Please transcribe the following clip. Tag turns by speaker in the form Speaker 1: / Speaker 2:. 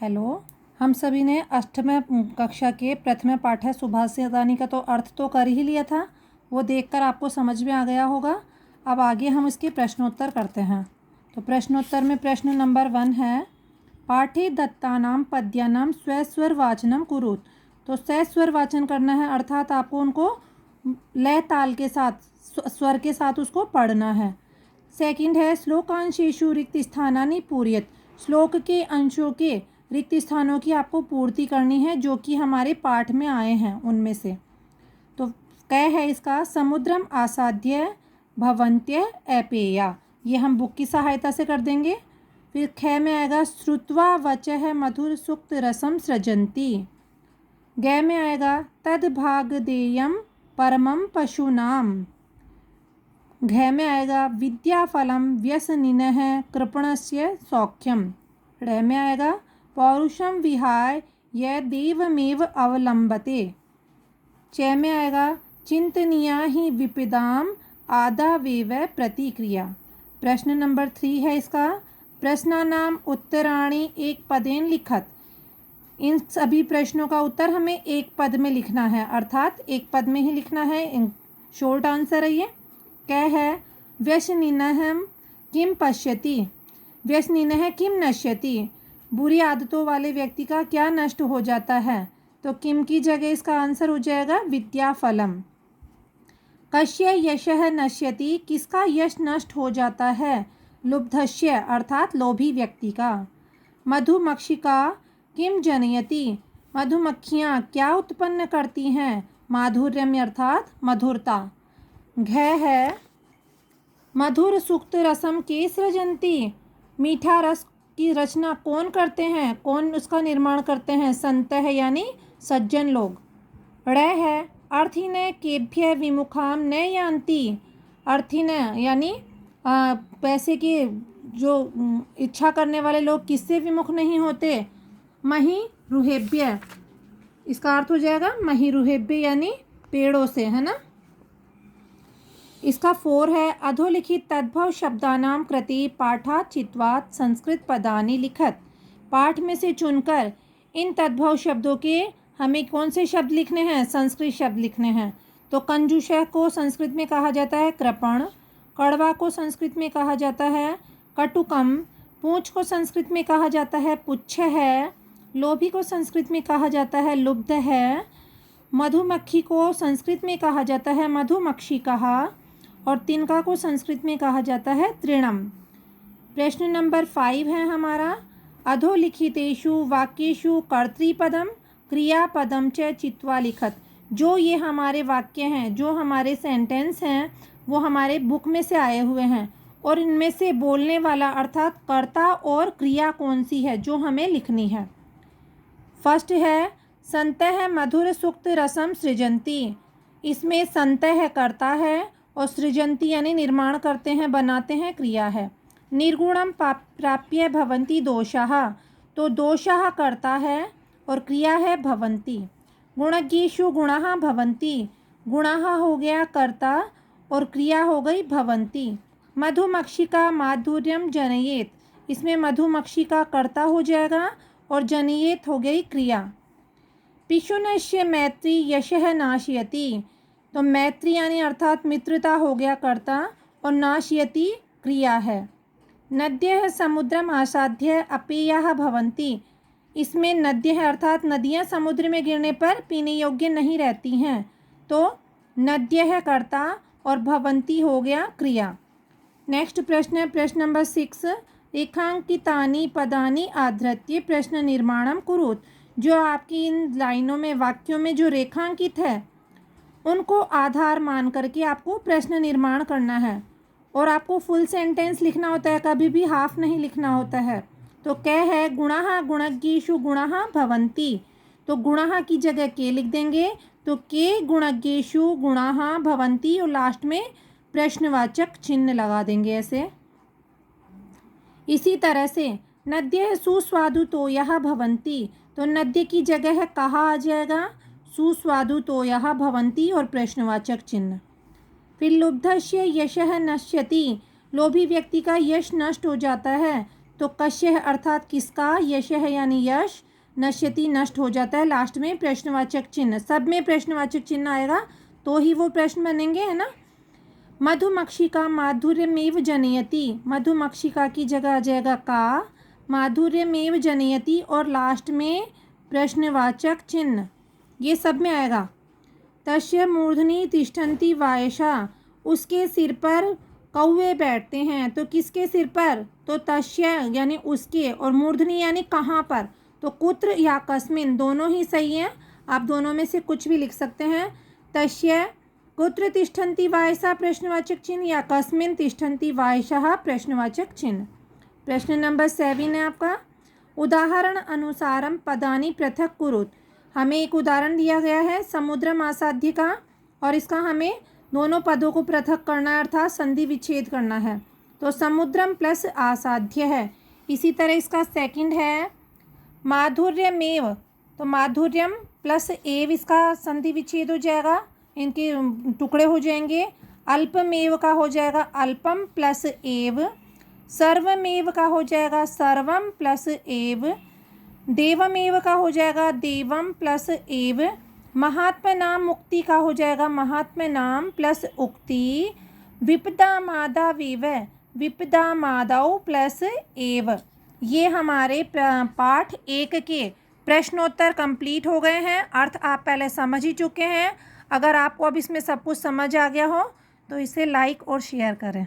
Speaker 1: Hello. हम सभी ने अष्टम कक्षा के प्रथम पाठ है सुभाषितानी का तो अर्थ तो कर ही लिया था, वो देखकर आपको समझ में आ गया होगा। अब आगे हम इसके प्रश्नोत्तर करते हैं। तो प्रश्नोत्तर में प्रश्न नंबर 1 है, पाठे दत्तानाम पद्यानाम स्वस्वर वाचनम कुरुत। तो स्वस्वर वाचन करना है, अर्थात आपको उनको लय ताल के साथ स्वर के साथ उसको पढ़ना है। सेकंड है, श्लोकांशेषु रिक्त स्थानानि पूर्यत। श्लोक के अंशों के रिक्त स्थानों की आपको पूर्ति करनी है जो कि हमारे पाठ में आए हैं उनमें से। तो क है इसका, समुद्रम आसाद्य भवन्त्य अपेया, ये हम बुक की सहायता से कर देंगे। फिर ख में आएगा, श्रुत्वा वचः मधुर सुक्त रसम सृजन्ति। ग में आएगा, तद भाग देयम परमम पशूनाम। घ में आएगा, विद्याफलम व्यसनिनः कृपणस्य सौख्यम। ड़ में आएगा, पौरुषम विहाय यह देवमेव अवलंबते। च में आएगा, चिंतनीया ही विपदाम आदावेव प्रतिक्रिया। प्रश्न नंबर 3 है इसका, प्रश्नानाम उत्तराणि एक पदेन लिखत। इन सभी प्रश्नों का उत्तर हमें एक पद में लिखना है, अर्थात एक पद में ही लिखना है। शॉर्ट आंसर है ये। क्या है, व्यसनिनः किम पश्यति। व्यसनिनः किम नश्यति, बुरी आदतों वाले व्यक्ति का क्या नष्ट हो जाता है। तो किम की जगह इसका आंसर हो जाएगा विद्याफलम। कस्य यशः नश्यति, किसका यश नष्ट हो जाता है। लुब्धस्य अर्थात लोभी व्यक्ति का। मधुमक्षिका किम जनयति, मधुमक्खियाँ क्या उत्पन्न करती हैं। माधुर्यम अर्थात मधुरता। घ है, मधुर सुक्त रसम के सृजन्ति, मीठा रस की रचना कौन करते हैं, कौन उसका निर्माण करते हैं। संत है यानी सज्जन लोग। ड़ है, अर्थिन केभ्य विमुखाम न यान्ति। अर्थिन यानी पैसे की जो इच्छा करने वाले लोग किससे विमुख नहीं होते। मही रुहेभ्य, इसका अर्थ हो जाएगा मही रुहेभ्य यानी पेड़ों से, है ना। इसका 4 है, अधोलिखित तद्भव शब्दानाम कृति पाठात चित्वात संस्कृत पदानि लिखत। पाठ में से चुनकर इन तद्भव शब्दों के हमें कौन से शब्द लिखने हैं, संस्कृत शब्द लिखने हैं। तो कंजूषः को संस्कृत में कहा जाता है कृपण, कड़वा को संस्कृत में कहा जाता है कटुकम, पूंछ को संस्कृत में कहा जाता है पुच्छ है, लोभी को संस्कृत में कहा जाता है लुब्ध है, मधुमक्खी को संस्कृत में कहा जाता है मधुमक्षिका, और तिनका को संस्कृत में कहा जाता है तृणम। प्रश्न नंबर 5 है हमारा, अधोलिखितेषु वाक्येषु कर्तृपदम क्रियापदम च चित्वा लिखत। जो ये हमारे वाक्य हैं, जो हमारे सेंटेंस हैं, वो हमारे बुक में से आए हुए हैं और इनमें से बोलने वाला अर्थात कर्ता और क्रिया कौन सी है जो हमें लिखनी है। फर्स्ट है, संतः मधुर सुक्त रसम सृजन्ति। इसमें संतः कर्ता है और सृजन्ति यानी निर्माण करते हैं, बनाते हैं, क्रिया है। निर्गुणम प्राप्य भवन्ति दोषाः, तो दोषाः कर्ता है और क्रिया है भवन्ति। गुणज्ञेषु गुणाः भवन्ति, गुणाः हो गया कर्ता और क्रिया हो गई भवन्ति। मधुमक्षिका माधुर्यम जनयेत, इसमें मधुमक्षिका कर्ता हो जाएगा और जनयेत हो गई क्रिया। पिशुनस्य मैत्री यशः नाशयति, तो मैत्री यानी अर्थात मित्रता हो गया कर्ता और नाशयति क्रिया है। नद्यः समुद्रम आसाद्य अपेयाः भवन्ति, इसमें नद्य है अर्थात नदियाँ समुद्र में गिरने पर पीने योग्य नहीं रहती हैं, तो नद्य है कर्ता और भवन्ति हो गया क्रिया। नेक्स्ट प्रश्न है प्रश्न नंबर 6, रेखांकितानि पदानि आधृत्य प्रश्न निर्माणम कुरुत। जो आपकी इन लाइनों में वाक्यों में जो रेखांकित है उनको आधार मान करके आपको प्रश्न निर्माण करना है और आपको फुल सेंटेंस लिखना होता है, कभी भी हाफ नहीं लिखना होता है। तो क्या है, गुणाः गुणज्ञेषु गुणाः भवन्ति, तो गुणाः की जगह के लिख देंगे, तो के गुणज्ञेषु गुणाः भवन्ति और लास्ट में प्रश्नवाचक चिन्ह लगा देंगे ऐसे। इसी तरह से नद्यः सुस्वादु तोयः भवन्ति, तो नद्य की जगह है कहा आ जाएगा, सुस्वादु तोयः भवन्ति और प्रश्नवाचक चिन्ह। फिर लुब्धस्य यशः नश्यति, लोभी व्यक्ति का यश नष्ट हो जाता है, तो कश्य अर्थात किसका, यशः यानी यश, नश्यति नष्ट हो जाता है, लास्ट में प्रश्नवाचक चिन्ह, सब में प्रश्नवाचक चिन्ह आएगा तो ही वो प्रश्न बनेंगे, है ना। मधुमक्षिका माधुर्यमेव जनयति, मधुमक्षिका की जगह आ जाएगा का, माधुर्यमेव जनयति और लास्ट में प्रश्नवाचक चिन्ह, ये सब में आएगा। तस्य मूर्धनि तिष्ठन्ति वायसा, उसके सिर पर कौवे बैठते हैं, तो किसके सिर पर, तो तस्य यानी उसके, और मूर्धनि यानी कहाँ पर, तो कुत्र या कस्मिन दोनों ही सही हैं, आप दोनों में से कुछ भी लिख सकते हैं। तस्य कुत्र तिष्ठन्ति वायसा प्रश्नवाचक चिन्ह या कस्मिन तिष्ठन्ति वायसः प्रश्नवाचक चिन्ह। प्रश्न नंबर 7 है आपका, उदाहरण अनुसारम पदानि पृथक कुरुत, हमें एक उदाहरण दिया गया है समुद्रम आसाध्य का, और इसका हमें दोनों पदों को पृथक करना है अर्थात संधि विच्छेद करना है। तो समुद्रम प्लस आसाध्य है। इसी तरह इसका सेकंड है माधुर्यमेव, तो माधुर्यम प्लस एव, इसका संधि विच्छेद हो जाएगा, इनके टुकड़े हो जाएंगे। अल्पमेव का हो जाएगा अल्पम प्लस एव, सर्वमेव का हो जाएगा सर्वम प्लस एव, देवमेव का हो जाएगा देवम प्लस एव, महात्म नाम मुक्ति का हो जाएगा महात्म नाम प्लस उक्ति, विपदा मादा वेव, विपदा मादाव प्लस एव। ये हमारे पाठ 1 के प्रश्नोत्तर कंप्लीट हो गए हैं। अर्थ आप पहले समझ ही चुके हैं। अगर आपको अब इसमें सब कुछ समझ आ गया हो तो इसे लाइक और शेयर करें।